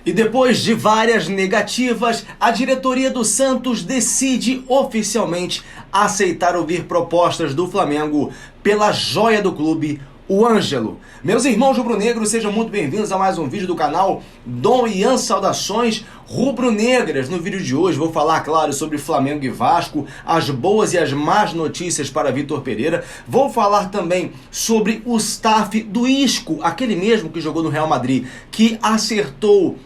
E depois de várias negativas, a diretoria do Santos decide oficialmente aceitar ouvir propostas do Flamengo pela joia do clube, o Ângelo. Meus irmãos rubro-negros, sejam muito bem-vindos a mais um vídeo do canal Dom Ian Saudações Rubro-Negras. No vídeo de hoje vou falar, claro, sobre Flamengo e Vasco, as boas e as más notícias para Vitor Pereira. Vou falar também sobre o staff do Isco, aquele mesmo que jogou no Real Madrid, que acertou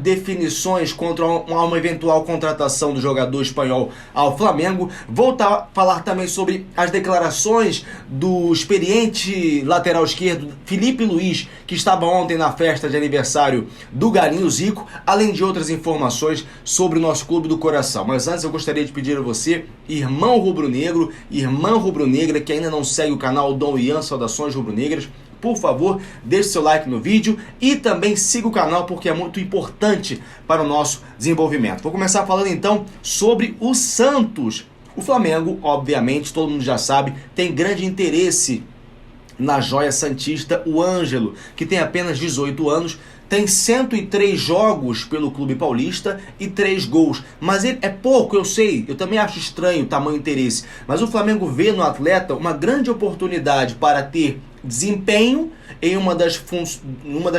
definições contra uma eventual contratação do jogador espanhol ao Flamengo. Vou falar também sobre as declarações do experiente lateral esquerdo Felipe Luiz, que estava ontem na festa de aniversário do Galinho Zico, além de outras informações sobre o nosso clube do coração. Mas antes eu gostaria de pedir a você, irmão rubro-negro, irmã rubro-negra, que ainda não segue o canal Dom Ian Saudações Rubro-Negras, por favor, deixe seu like no vídeo e também siga o canal porque é muito importante para o nosso desenvolvimento. Vou começar falando então sobre o Santos. O Flamengo, obviamente, todo mundo já sabe, tem grande interesse na joia santista, o Ângelo, que tem apenas 18 anos, tem 103 jogos pelo clube paulista e 3 gols. Mas é pouco, eu sei, eu também acho estranho o tamanho interesse. Mas o Flamengo vê no atleta uma grande oportunidade para ter desempenho em uma das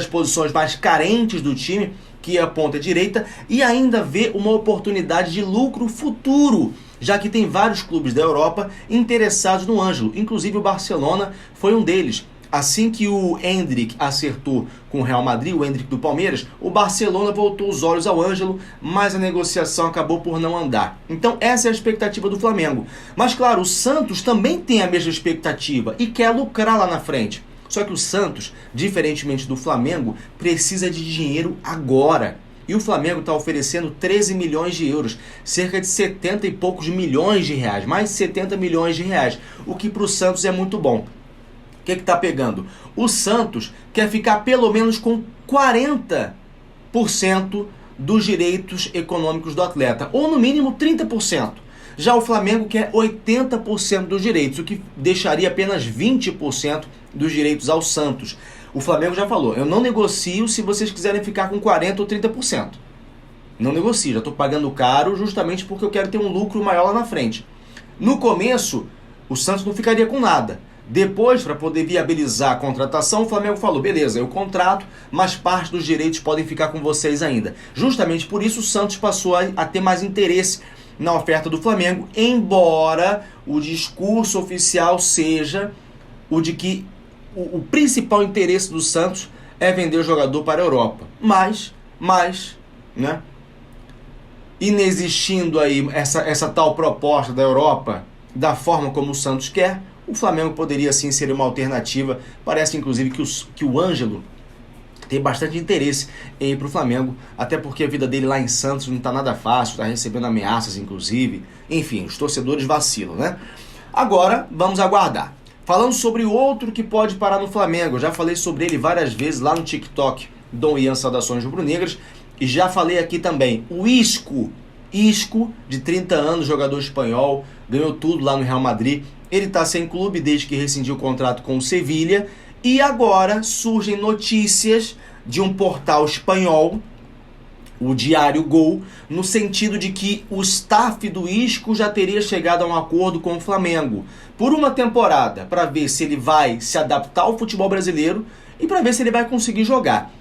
posições mais carentes do time, que é a ponta direita, e ainda vê uma oportunidade de lucro futuro, já que tem vários clubes da Europa interessados no Ângelo, inclusive o Barcelona foi um deles. Assim que o Endrick acertou com o Real Madrid, o Endrick do Palmeiras, o Barcelona voltou os olhos ao Ângelo, mas a negociação acabou por não andar. Então essa é a expectativa do Flamengo. Mas claro, o Santos também tem a mesma expectativa e quer lucrar lá na frente. Só que o Santos, diferentemente do Flamengo, precisa de dinheiro agora. E o Flamengo está oferecendo 13 milhões de euros, cerca de 70 e poucos milhões de reais, mais de 70 milhões de reais, o que para o Santos é muito bom. O que está pegando? O Santos quer ficar pelo menos com 40% dos direitos econômicos do atleta, ou no mínimo 30%. Já o Flamengo quer 80% dos direitos, o que deixaria apenas 20% dos direitos ao Santos. O Flamengo já falou, eu não negocio se vocês quiserem ficar com 40% ou 30%. Não negocio, já estou pagando caro justamente porque eu quero ter um lucro maior lá na frente. No começo, o Santos não ficaria com nada. Depois, para poder viabilizar a contratação, o Flamengo falou, beleza, eu contrato, mas parte dos direitos podem ficar com vocês ainda. Justamente por isso o Santos passou a ter mais interesse na oferta do Flamengo, embora o discurso oficial seja o de que o principal interesse do Santos é vender o jogador para a Europa. Mas, né, inexistindo aí essa tal proposta da Europa, da forma como o Santos quer, o Flamengo poderia sim ser uma alternativa. Parece inclusive que o Ângelo tem bastante interesse em ir para o Flamengo, até porque a vida dele lá em Santos não está nada fácil, está recebendo ameaças inclusive. Enfim, os torcedores vacilam, né? Agora, vamos aguardar. Falando sobre o outro que pode parar no Flamengo, eu já falei sobre ele várias vezes lá no TikTok, Dom Ian Saudações Rubro-Negras, e já falei aqui também, o Isco, de 30 anos, jogador espanhol, ganhou tudo lá no Real Madrid. Ele está sem clube desde que rescindiu o contrato com o Sevilha. E agora surgem notícias de um portal espanhol, o Diário Gol, no sentido de que o staff do Isco já teria chegado a um acordo com o Flamengo por uma temporada, para ver se ele vai se adaptar ao futebol brasileiro e para ver se ele vai conseguir jogar.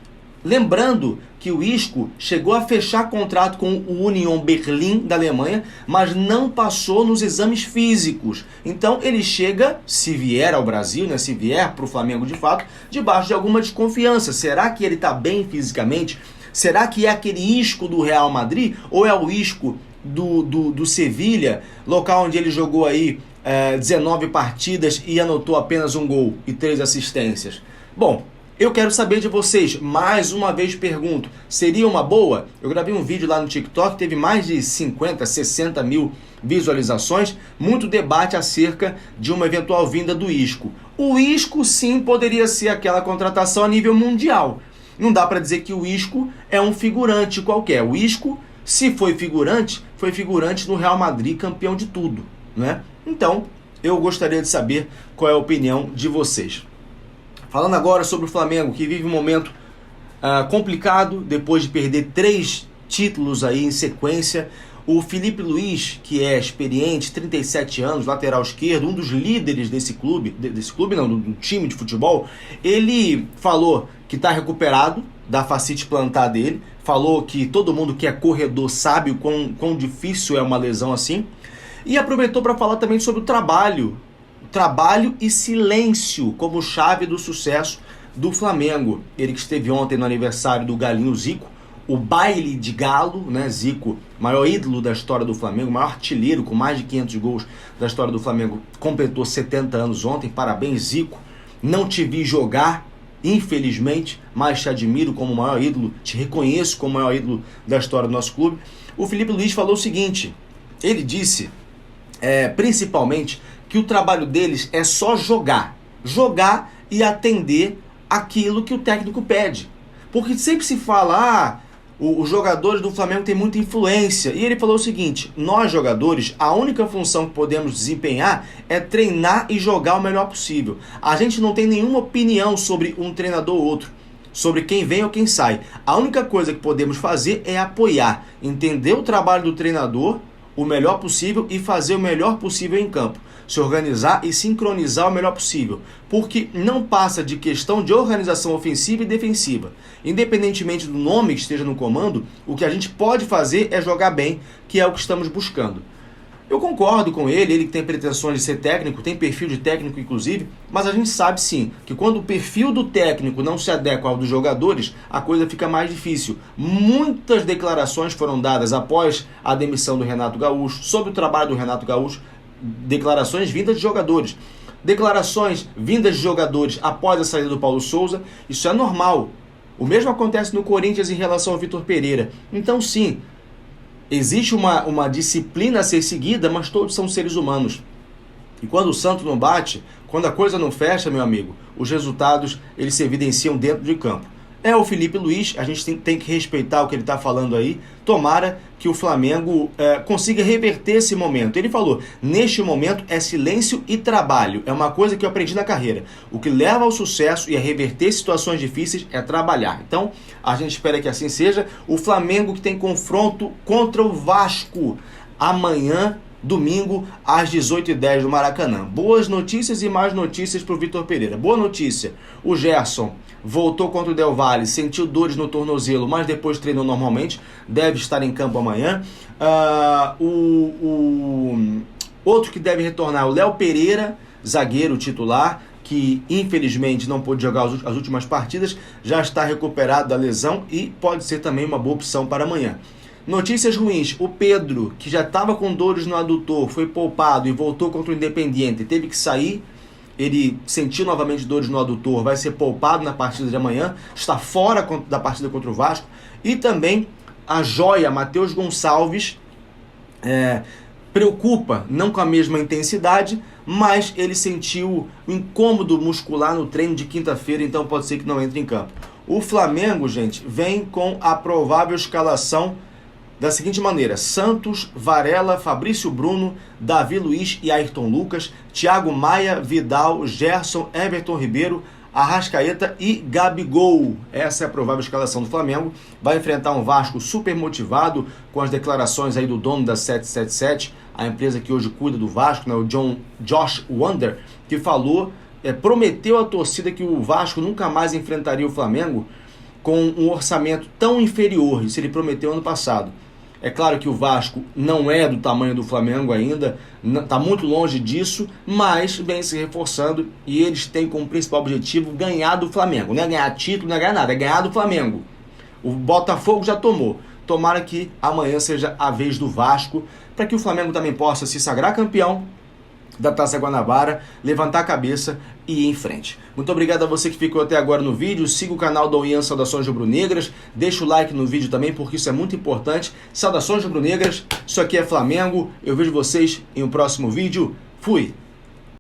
Lembrando que o Isco chegou a fechar contrato com o Union Berlin da Alemanha, mas não passou nos exames físicos. Então ele chega, se vier ao Brasil, né, se vier para o Flamengo de fato, debaixo de alguma desconfiança. Será que ele está bem fisicamente? Será que é aquele Isco do Real Madrid? Ou é o Isco do Sevilha, local onde ele jogou aí 19 partidas e anotou apenas um gol e 3 assistências? Bom, eu quero saber de vocês, mais uma vez pergunto, seria uma boa? Eu gravei um vídeo lá no TikTok, teve mais de 50, 60 mil visualizações, muito debate acerca de uma eventual vinda do Isco. O Isco sim poderia ser aquela contratação a nível mundial. Não dá para dizer que o Isco é um figurante qualquer. O Isco, se foi figurante no Real Madrid, campeão de tudo, né? Então, eu gostaria de saber qual é a opinião de vocês. Falando agora sobre o Flamengo, que vive um momento complicado depois de perder 3 títulos aí em sequência. O Filipe Luís, que é experiente, 37 anos, lateral esquerdo, um dos líderes desse clube não, do time de futebol, ele falou que está recuperado da fascite plantar dele, falou que todo mundo que é corredor sabe o quão difícil é uma lesão assim, e aproveitou para falar também sobre o trabalho e silêncio como chave do sucesso do Flamengo. Ele que esteve ontem no aniversário do Galinho Zico, o baile de galo, né? Zico, maior ídolo da história do Flamengo, maior artilheiro com mais de 500 gols da história do Flamengo, completou 70 anos ontem. Parabéns, Zico. Não te vi jogar, infelizmente, mas te admiro como maior ídolo, te reconheço como maior ídolo da história do nosso clube. O Filipe Luís falou o seguinte, ele disse, principalmente, que o trabalho deles é só jogar e atender aquilo que o técnico pede. Porque sempre se fala, os jogadores do Flamengo têm muita influência. E ele falou o seguinte, nós jogadores, a única função que podemos desempenhar é treinar e jogar o melhor possível. A gente não tem nenhuma opinião sobre um treinador ou outro, sobre quem vem ou quem sai. A única coisa que podemos fazer é apoiar, entender o trabalho do treinador o melhor possível e fazer o melhor possível em campo. Se organizar e sincronizar o melhor possível, porque não passa de questão de organização ofensiva e defensiva. Independentemente do nome que esteja no comando, o que a gente pode fazer é jogar bem, que é o que estamos buscando. Eu concordo com ele que tem pretensões de ser técnico, tem perfil de técnico inclusive, mas a gente sabe sim, que quando o perfil do técnico não se adequa ao dos jogadores, a coisa fica mais difícil. Muitas declarações foram dadas após a demissão do Renato Gaúcho, sobre o trabalho do Renato Gaúcho, declarações vindas de jogadores. Declarações vindas de jogadores após a saída do Paulo Souza, isso é normal. O mesmo acontece no Corinthians em relação ao Vitor Pereira. Então sim, existe uma disciplina a ser seguida, mas todos são seres humanos. E quando o santo não bate, quando a coisa não fecha, meu amigo, os resultados eles se evidenciam dentro de campo. É o Filipe Luís, a gente tem que respeitar o que ele está falando aí. Tomara que o Flamengo consiga reverter esse momento. Ele falou, neste momento é silêncio e trabalho. É uma coisa que eu aprendi na carreira. O que leva ao sucesso e a reverter situações difíceis é trabalhar. Então, a gente espera que assim seja. O Flamengo que tem confronto contra o Vasco amanhã, domingo, às 18h10 no Maracanã. Boas notícias e mais notícias para o Vitor Pereira. Boa notícia, o Gerson voltou contra o Del Valle, sentiu dores no tornozelo, mas depois treinou normalmente, deve estar em campo amanhã. O outro que deve retornar, o Léo Pereira, zagueiro titular, que infelizmente não pôde jogar as últimas partidas, já está recuperado da lesão e pode ser também uma boa opção para amanhã. Notícias ruins, o Pedro, que já estava com dores no adutor, foi poupado e voltou contra o Independiente, teve que sair. Ele sentiu novamente dores no adutor, vai ser poupado na partida de amanhã, está fora da partida contra o Vasco. E também a joia Matheus Gonçalves preocupa, não com a mesma intensidade, mas ele sentiu um incômodo muscular no treino de quinta-feira, então pode ser que não entre em campo. O Flamengo, gente, vem com a provável escalação da seguinte maneira: Santos, Varela, Fabrício Bruno, Davi Luiz e Ayrton Lucas, Thiago Maia, Vidal, Gerson, Everton Ribeiro, Arrascaeta e Gabigol. Essa é a provável escalação do Flamengo. Vai enfrentar um Vasco super motivado, com as declarações aí do dono da 777, a empresa que hoje cuida do Vasco, né, o Josh Wander, que falou, prometeu à torcida que o Vasco nunca mais enfrentaria o Flamengo com um orçamento tão inferior. Isso ele prometeu ano passado. É claro que o Vasco não é do tamanho do Flamengo ainda, está muito longe disso, mas vem se reforçando e eles têm como principal objetivo ganhar do Flamengo. Não é ganhar título, não é ganhar nada, é ganhar do Flamengo. O Botafogo já tomou. Tomara que amanhã seja a vez do Vasco, para que o Flamengo também possa se sagrar campeão da Taça Guanabara, levantar a cabeça e ir em frente. Muito obrigado a você que ficou até agora no vídeo. Siga o canal da Ian Saudações Rubro-Negras. Deixa o like no vídeo também, porque isso é muito importante. Saudações Rubro-Negras. Isso aqui é Flamengo. Eu vejo vocês em um próximo vídeo. Fui!